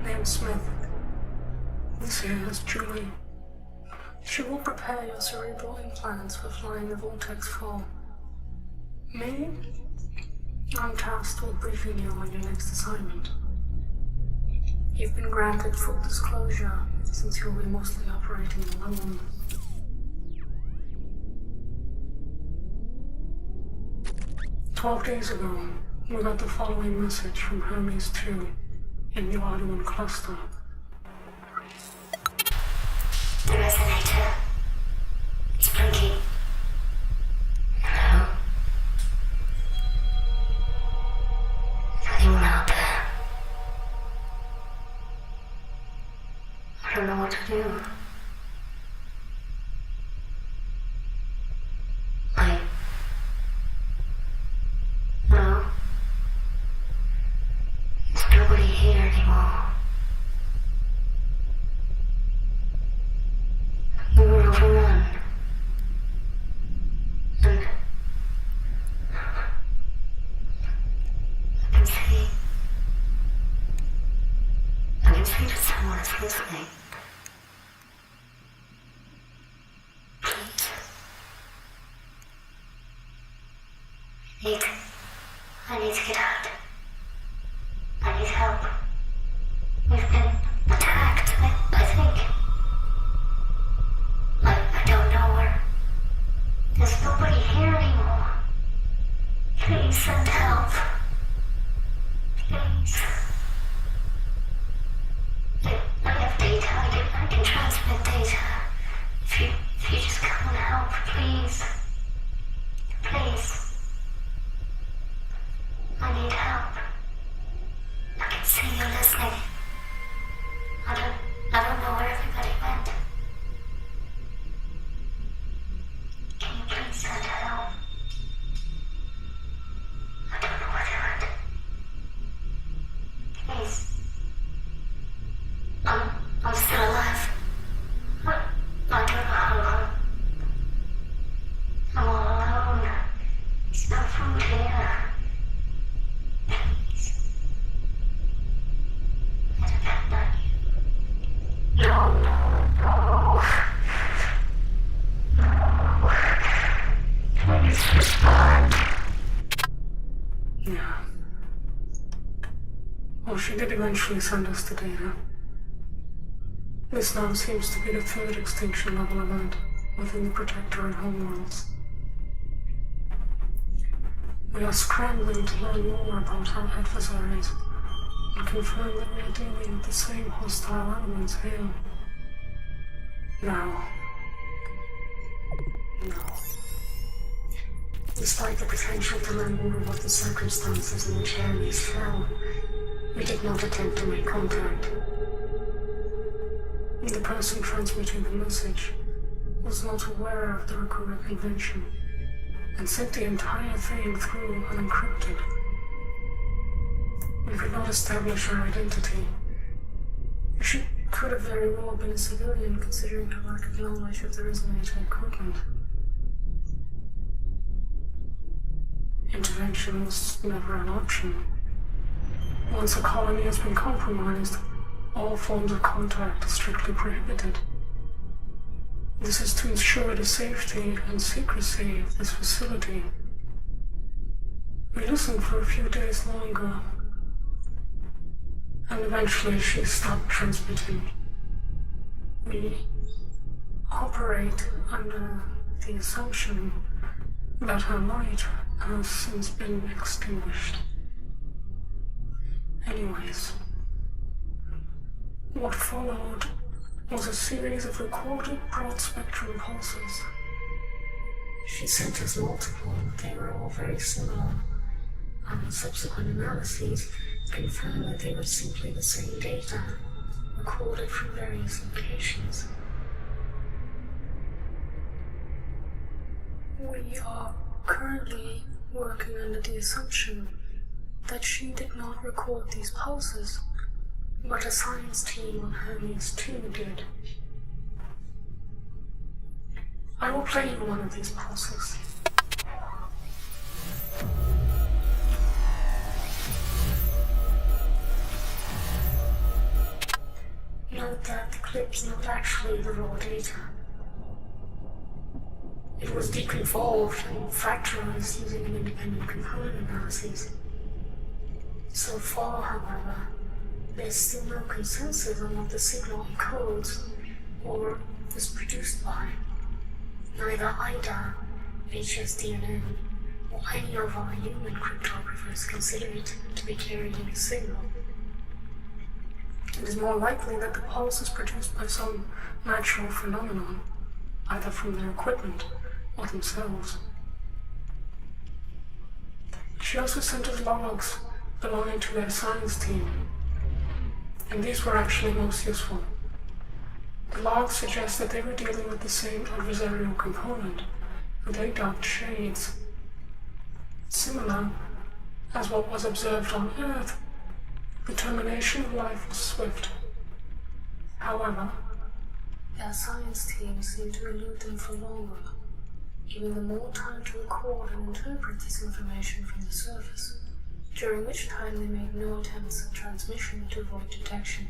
named Smith. This here is Julie. She will prepare your cerebral implants for flying the Vortex 4. Me? I'm tasked with briefing you on your next assignment. You've been granted full disclosure since you'll be mostly operating alone. "12 days ago, we got the following message from Hermes 2 in the Arduin cluster. The resonator. It's blinking. Hello? Is anyone out there? I don't know what to do. Wait. No. There's nobody here anymore. We were overrun. And I can see that someone is listening. Please. I need to get out. I need help. We've been attacked, I think. I don't know where. There's nobody here anymore. Please send help. Please. I have data. I can transmit data. If you just come and help, please. Please. I need help. I can see you listening. I don't know where everybody went. Can you please send help? I don't know where they went. Please. I'm still alive. I don't know how long. I'm all alone. There's no food here. Please. I depend on you. No. Please respond. Yeah. Well, she did eventually send us the data. This now seems to be the third extinction level event within the Protector and Homeworlds. We are scrambling to learn more about our adversaries and confirm that we are dealing with the same hostile elements here. No. Despite the potential to learn more about the circumstances in which Hermes fell, we did not attempt to make contact. The person transmitting the message was not aware of the Rakura Convention and sent the entire thing through unencrypted. We could not establish her identity. She could have very well been a civilian considering her lack of knowledge of the resonator equipment. Intervention was never an option. Once a colony has been compromised, all forms of contact are strictly prohibited. This is to ensure the safety and secrecy of this facility. We listened for a few days longer, and eventually she stopped transmitting. We operate under the assumption that her light has since been extinguished. Anyways, what followed was a series of recorded broad-spectrum pulses. She sent us multiple, they were all very similar, and subsequent analyses confirmed that they were simply the same data, recorded from various locations. We are currently working under the assumption that she did not record these pulses, but a science team on Hermes 2 did. I will play you one of these pulses. discovered that the clip's not actually the raw data. It was deconvolved and factorized using an independent component analysis. So far, however, there's still no consensus on what the signal encodes or was produced by. Neither IDA, HSDNN, or any of our human cryptographers consider it to be carrying a signal. It is more likely that the pulse is produced by some natural phenomenon, either from their equipment or themselves. She also sent us logs belonging to their science team, and these were actually most useful. The logs suggest that they were dealing with the same adversarial component, and they dubbed shades. Similar as what was observed on Earth, the termination of life was swift. However, their science team seemed to elude them for longer, giving them more time to record and interpret this information from the surface, during which time they made no attempts at transmission to avoid detection.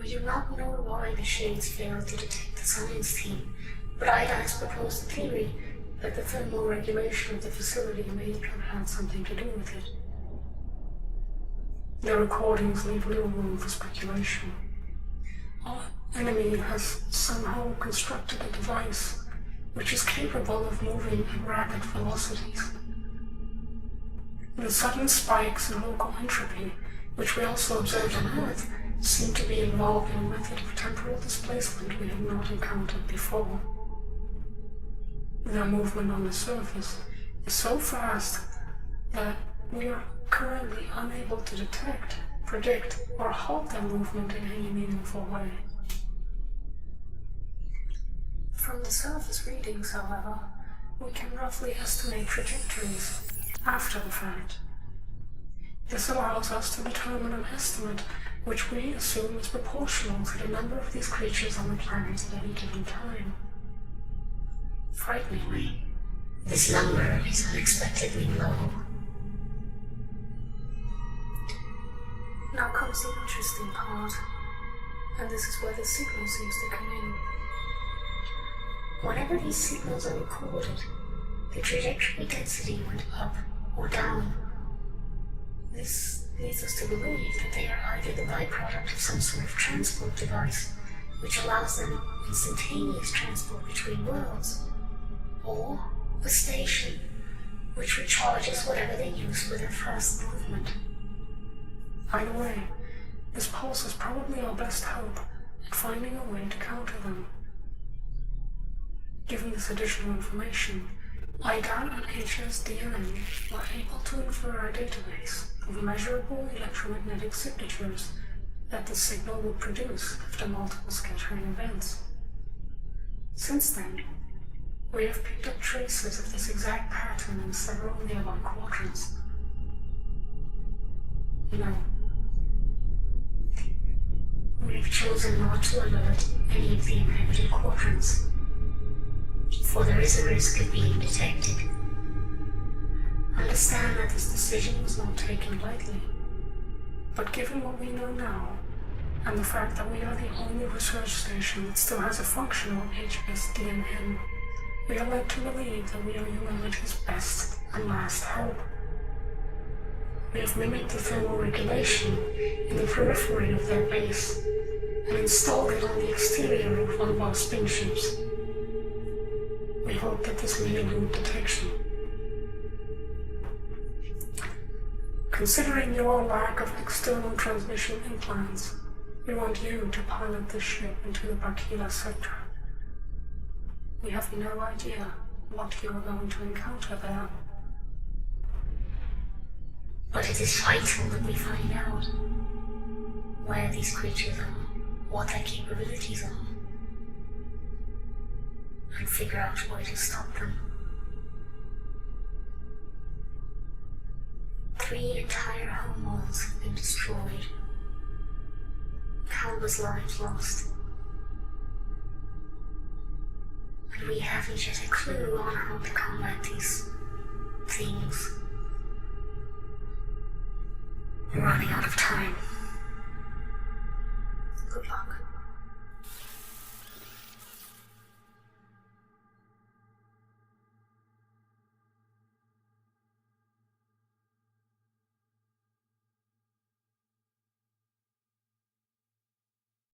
We do not know why the shades failed to detect the science team, but IDA has proposed the theory that the thermal regulation of the facility may have had something to do with it. Their recordings leave little room for speculation. Our enemy has somehow constructed a device which is capable of moving at rapid velocities. The sudden spikes in local entropy, which we also observed on Earth, seem to be involved in a method of temporal displacement we have not encountered before. Their movement on the surface is so fast that we are currently unable to detect, predict, or halt their movement in any meaningful way. From the surface readings, however, we can roughly estimate trajectories after the fact. This allows us to determine an estimate which we assume is proportional to the number of these creatures on the planet at any given time. Frighteningly, this number is unexpectedly low. Now comes the interesting part, and this is where the signal seems to come in. Whenever these signals are recorded, the trajectory density went up or down. This leads us to believe that they are either the byproduct of some sort of transport device, which allows them instantaneous transport between worlds, or a station, which recharges whatever they use for their fast movement. Either way, this pulse is probably our best hope at finding a way to counter them. Given this additional information, IDA and HSDNN were able to infer a database of measurable electromagnetic signatures that the signal would produce after multiple scattering events. Since then, we have picked up traces of this exact pattern in several nearby quadrants. No. We've chosen not to alert any of the inhabited quadrants, for there is a risk of being detected. Understand that this decision was not taken lightly, but given what we know now, and the fact that we are the only research station that still has a functional HSDNN, we are led to believe that we are humanity's best and last hope. We have mimicked the thermal regulation in the periphery of their base and installed it on the exterior of one of our spaceships. We hope that this may elude detection. Considering your lack of external transmission implants, we want you to pilot this ship into the Bakila sector. We have no idea what you are going to encounter there. But it is vital that we find out where these creatures are, what their capabilities are, and figure out a way to stop them. 3 entire homeworlds have been destroyed. Countless lives lost. And we haven't yet a clue on how to combat these things. We're running out of time. Good luck.